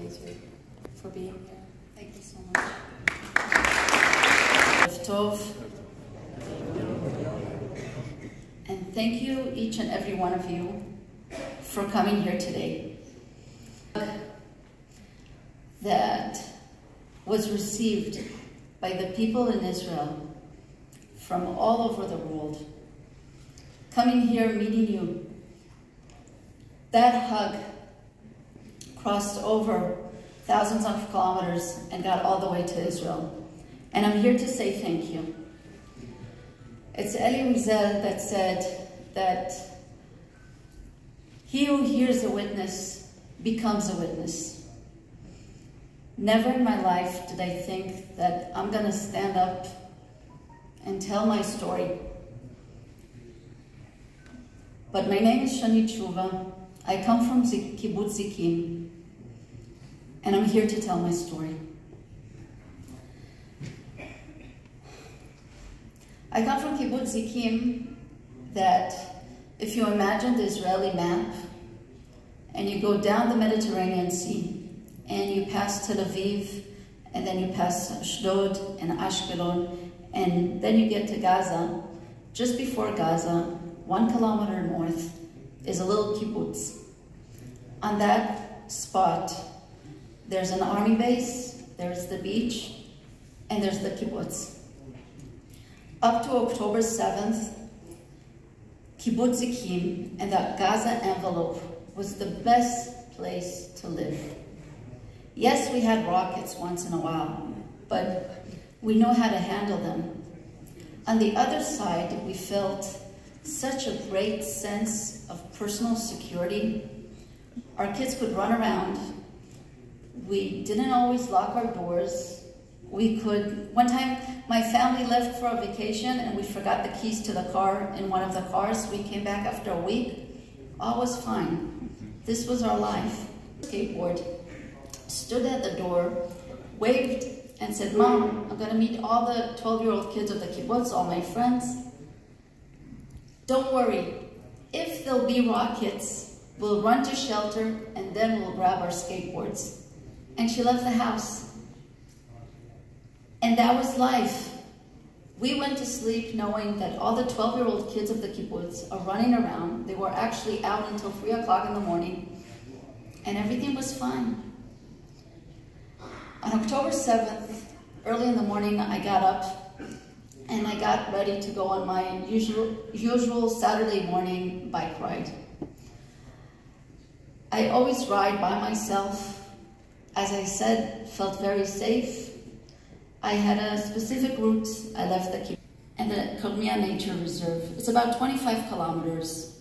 praise you for being here. Thank you so much. Tov. And thank you, each and every one of you, for coming here today. That was received by the people in Israel from all over the world. Coming here, meeting you, that hug crossed over thousands of kilometers and got all the way to Israel. And I'm here to say thank you. It's Elie Wiesel that said that he who hears a witness becomes a witness. Never in my life did I think that I'm gonna stand up and tell my story. But my name is Shani Teshuva. I come from Kibbutz Zikim, and I'm here to tell my story. I come from Kibbutz Zikim, that if you imagine the Israeli map, and you go down the Mediterranean Sea, and you pass Tel Aviv, and then you pass Ashdod and Ashkelon, and then you get to Gaza. Just before Gaza, 1 kilometer north, is a little kibbutz. On that spot, there's an army base, there's the beach, and there's the kibbutz. Up to October 7th, Kibbutz Zikim and the Gaza envelope was the best place to live. Yes, we had rockets once in a while, but we know how to handle them. On the other side, we felt such a great sense of personal security. Our kids could run around. We didn't always lock our doors. One time my family left for a vacation and we forgot the keys to the car in one of the cars. We came back after a week. All was fine. This was our life. Skateboard, stood at the door, waved and said, "Mom, I'm gonna meet all the 12-year-old kids of the kibbutz, all my friends. Don't worry, if there'll be rockets, we'll run to shelter and then we'll grab our skateboards." And she left the house. And that was life. We went to sleep knowing that all the 12-year-old kids of the kibbutz are running around. They were actually out until 3 o'clock in the morning, and everything was fine. On October 7th, early in the morning, I got up and I got ready to go on my usual Saturday morning bike ride. I always ride by myself. As I said, felt very safe. I had a specific route. I left the kibbutz and the Kormia Nature Reserve. It's about 25 kilometers,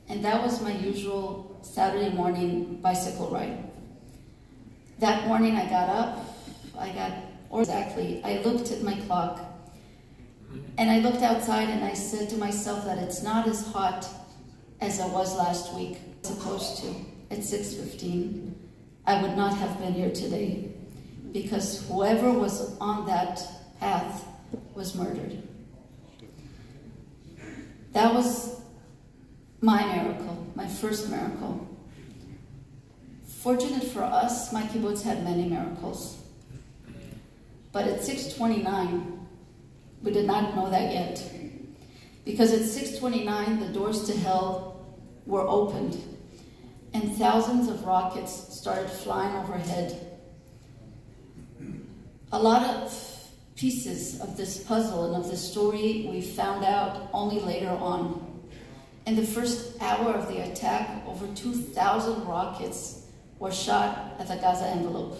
and that was my usual Saturday morning bicycle ride. That morning I got up, I looked at my clock, and I looked outside and I said to myself that it's not as hot as it was last week. It's supposed to. At 6:15, I would not have been here today, because whoever was on that path was murdered. That was my miracle, my first miracle. Fortunate for us, my kibbutz had many miracles. But at 6:29, we did not know that yet. Because at 6:29, the doors to hell were opened, and thousands of rockets started flying overhead. A lot of pieces of this puzzle and of this story we found out only later on. In the first hour of the attack, over 2,000 rockets were shot at the Gaza envelope.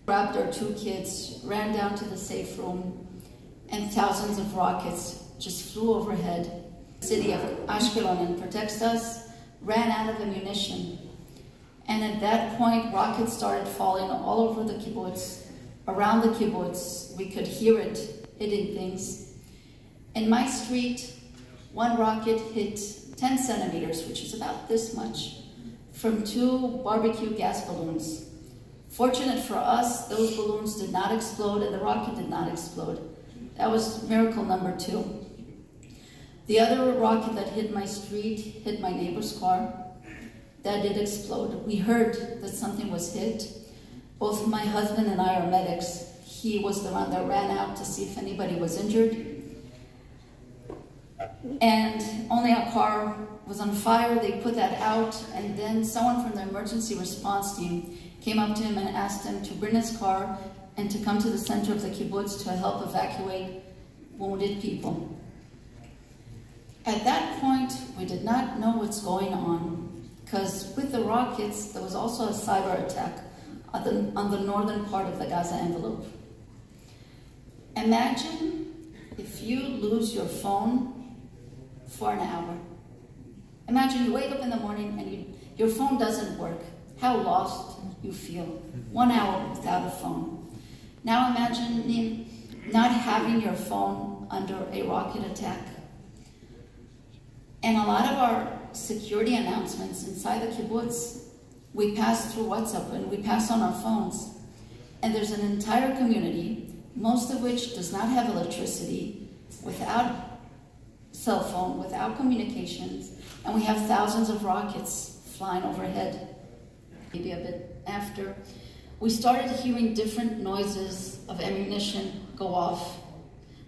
Grabbed our 2 kids, ran down to the safe room, and thousands of rockets just flew overhead. The city of Ashkelon, and protects us, ran out of ammunition. And at that point, rockets started falling all over the kibbutz, around the kibbutz. We could hear it hitting things. In my street, one rocket hit 10 centimeters, which is about this much, from 2 barbecue gas balloons. Fortunate for us, those balloons did not explode and the rocket did not explode. That was miracle number 2. The other rocket that hit my street hit my neighbor's car. that did explode. We heard that something was hit. Both my husband and I are medics. He was the one that ran out to see if anybody was injured. And only a car was on fire. They put that out, and then someone from the emergency response team came up to him and asked him to bring his car and to come to the center of the kibbutz to help evacuate wounded people. At that point, we did not know what's going on, because with the rockets, there was also a cyber attack on the northern part of the Gaza envelope. Imagine if you lose your phone for an hour. Imagine you wake up in the morning and your phone doesn't work. How lost you feel. 1 hour without a phone. Now imagine not having your phone under a rocket attack. And a lot of our security announcements inside the kibbutz, we pass through WhatsApp and we pass on our phones. And there's an entire community, most of which does not have electricity, without cell phone, without communications, and we have thousands of rockets flying overhead. Maybe a bit after, we started hearing different noises of ammunition go off.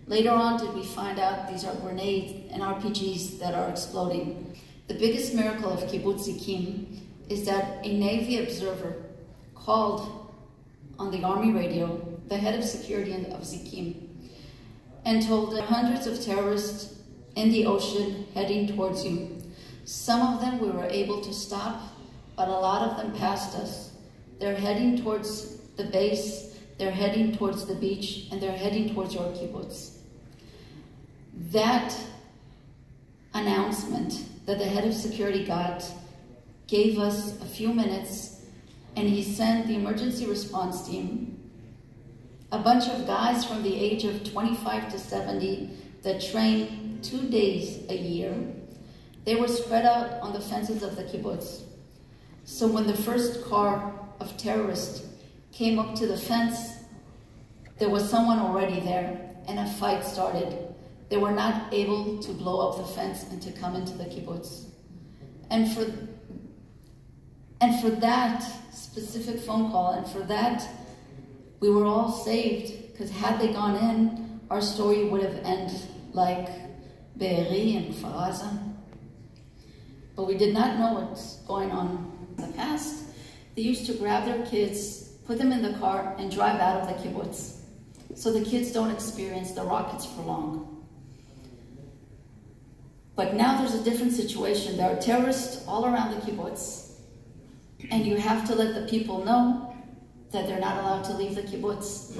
Later on did we find out these are grenades and RPGs that are exploding. The biggest miracle of Kibbutz Zikim is that a Navy observer called on the Army radio the head of security of Zikim and told that hundreds of terrorists in the ocean heading towards you. Some of them we were able to stop, but a lot of them passed us. They're heading towards the base, they're heading towards the beach, and they're heading towards your kibbutz. That announcement that the head of security got gave us a few minutes, and he sent the emergency response team, a bunch of guys from the age of 25 to 70 that train 2 days a year. They were spread out on the fences of the kibbutz. So when the first car of terrorists came up to the fence, there was someone already there, and a fight started. They were not able to blow up the fence and to come into the kibbutz. And for that specific phone call, and for that, we were all saved, because had they gone in, our story would have ended like Be'eri and Kfar Aza. But we did not know what's going on in the past. They used to grab their kids, put them in the car, and drive out of the kibbutz, so the kids don't experience the rockets for long. But now there's a different situation. There are terrorists all around the kibbutz, and you have to let the people know that they're not allowed to leave the kibbutz.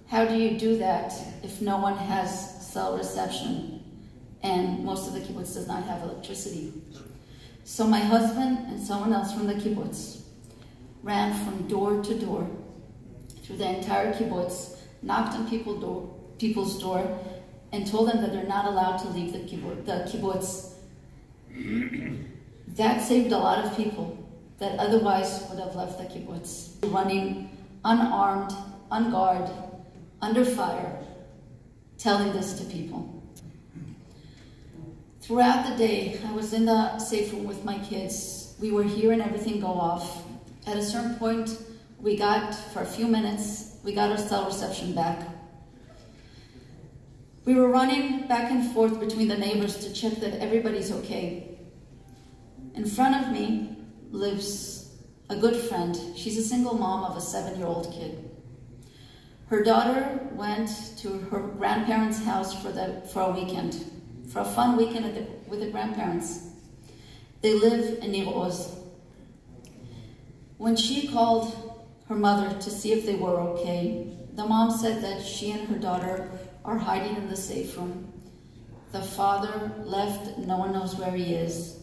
How do you do that if no one has cell reception, and most of the kibbutz does not have electricity? So my husband and someone else from the kibbutz ran from door to door through the entire kibbutz, knocked on people's door, and told them that they're not allowed to leave the kibbutz. That saved a lot of people that otherwise would have left the kibbutz, running unarmed, unguarded, under fire, telling this to people. Throughout the day, I was in the safe room with my kids. We were hearing everything go off. At a certain point, for a few minutes, we got our cell reception back. We were running back and forth between the neighbors to check that everybody's okay. In front of me lives a good friend. She's a single mom of a 7-year-old kid. Her daughter went to her grandparents' house for a weekend, for a fun weekend with the grandparents. They live in Nir Oz. When she called her mother to see if they were okay, the mom said that she and her daughter are hiding in the safe room. The father left, no one knows where he is.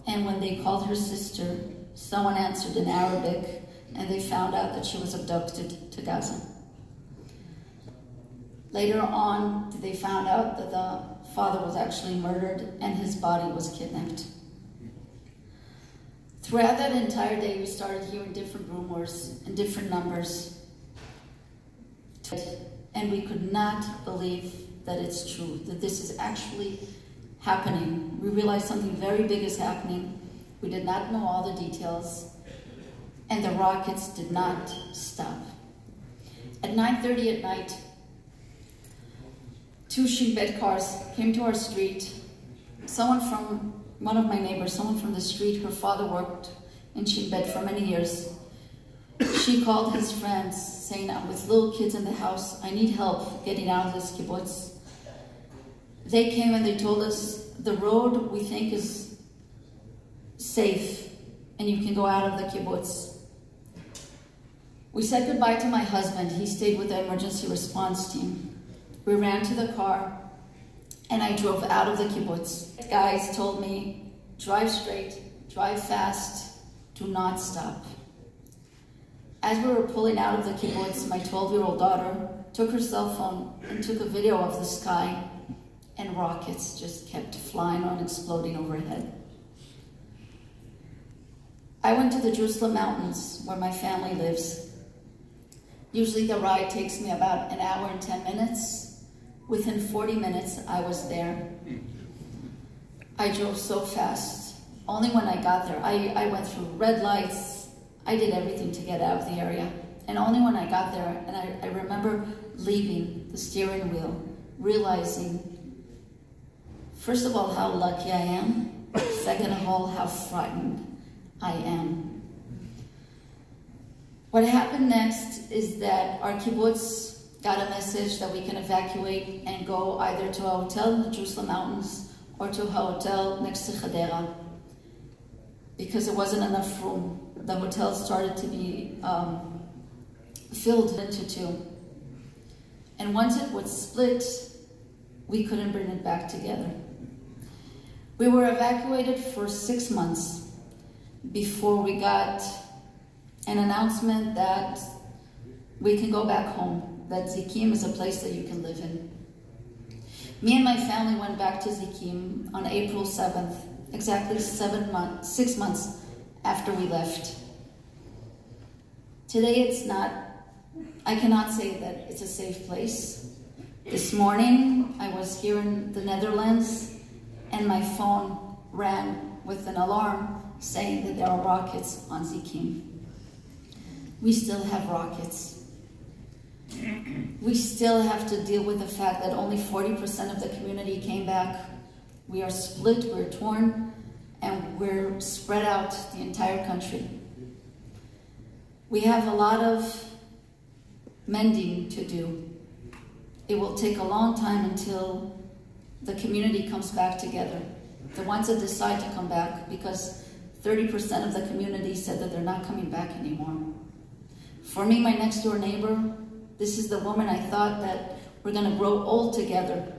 And when they called her sister, someone answered in Arabic, and they found out that she was abducted to Gaza. Later on, they found out that the father was actually murdered and his body was kidnapped. Throughout that entire day, we started hearing different rumors and different numbers. And we could not believe that it's true, that this is actually happening. We realized something very big is happening. We did not know all the details, and the rockets did not stop. At 9:30 at night, 2 Shin Bet cars came to our street. One of my neighbors, someone from the street, her father worked in Shin Bet for many years. She called his friends saying, I'm with little kids in the house, I need help getting out of this kibbutz. They came and they told us, the road we think is safe and you can go out of the kibbutz. We said goodbye to my husband. He stayed with the emergency response team. We ran to the car and I drove out of the kibbutz. Guys told me, drive straight, drive fast, do not stop. As we were pulling out of the kibbutz, my 12-year-old daughter took her cell phone and took a video of the sky, and rockets just kept flying and exploding overhead. I went to the Jerusalem mountains where my family lives. Usually the ride takes me about an hour and 10 minutes. Within 40 minutes, I was there. I drove so fast. Only when I got there, I went through red lights. I did everything to get out of the area. And only when I got there, and I remember leaving the steering wheel, realizing, first of all, how lucky I am. Second of all, how frightened I am. What happened next is that our kibbutz got a message that we can evacuate and go either to a hotel in the Jerusalem mountains or to a hotel next to Hadera, because there wasn't enough room. The hotel started to be filled into 2. And once it was split, we couldn't bring it back together. We were evacuated for 6 months before we got an announcement that we can go back home, that Zikim is a place that you can live in. Me and my family went back to Zikim on April 7th, exactly 6 months after we left. Today I cannot say that it's a safe place. This morning I was here in the Netherlands and my phone rang with an alarm saying that there are rockets on Zikim. We still have rockets. We still have to deal with the fact that only 40% of the community came back. We are split, we're torn, and we're spread out the entire country. We have a lot of mending to do. It will take a long time until the community comes back together. The ones that decide to come back, because 30% of the community said that they're not coming back anymore. For me, my next door neighbor, this is the woman I thought that we're gonna grow old together.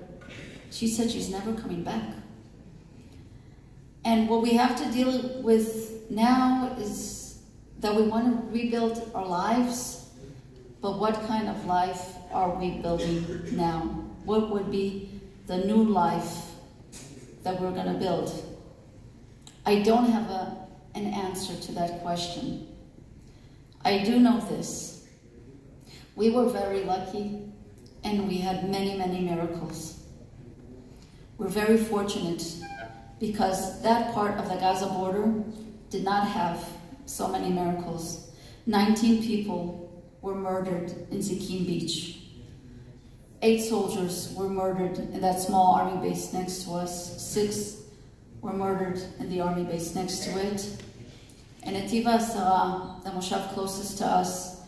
She said she's never coming back. And what we have to deal with now is that we want to rebuild our lives, but what kind of life are we building now? What would be the new life that we're gonna build? I don't have an answer to that question. I do know this. We were very lucky and we had many, many miracles. We're very fortunate because that part of the Gaza border did not have so many miracles. 19 people were murdered in Zikim Beach. 8 soldiers were murdered in that small army base next to us. 6 were murdered in the army base next to it. And Netiva Asara, the moshav closest to us,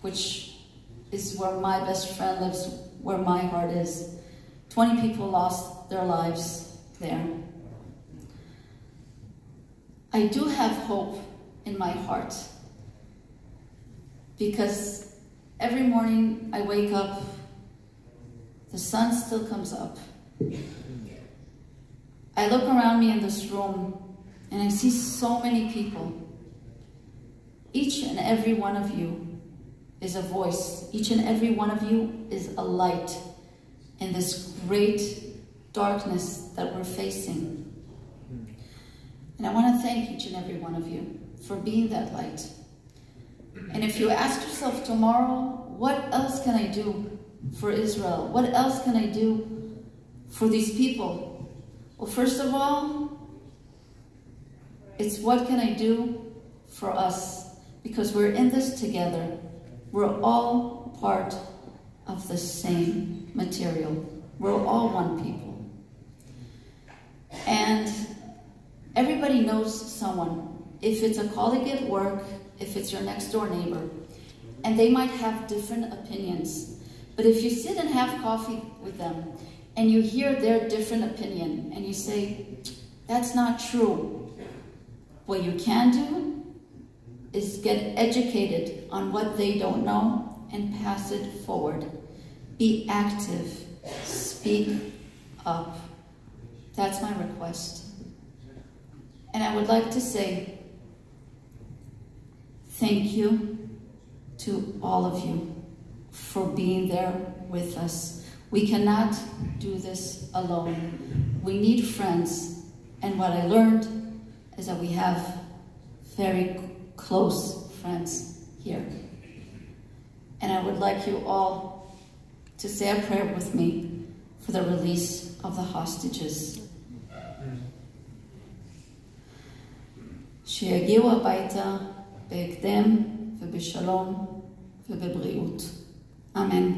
which is where my best friend lives, where my heart is, 20 people lost their lives there. I do have hope in my heart because every morning I wake up, the sun still comes up. I look around me in this room and I see so many people. Each and every one of you is a voice. Each and every one of you is a light in this great darkness that we're facing. And I want to thank each and every one of you for being that light. And if you ask yourself tomorrow, what else can I do for Israel? What else can I do for these people? Well, first of all, It's what can I do for us, because we're in this together. We're all part of the same material. We're all one people. And everybody knows someone. If it's a colleague at work, if it's your next door neighbor, and they might have different opinions. But if you sit and have coffee with them and you hear their different opinion and you say, that's not true, what you can do is get educated on what they don't know and pass it forward. Be active. Speak up. That's my request. And I would like to say thank you to all of you for being there with us. We cannot do this alone. We need friends. And what I learned is that we have very close friends here. And I would like you all to say a prayer with me for the release of the hostages. שיגיעו הביתה בהקדם ובשלום ובבריאות. אמן.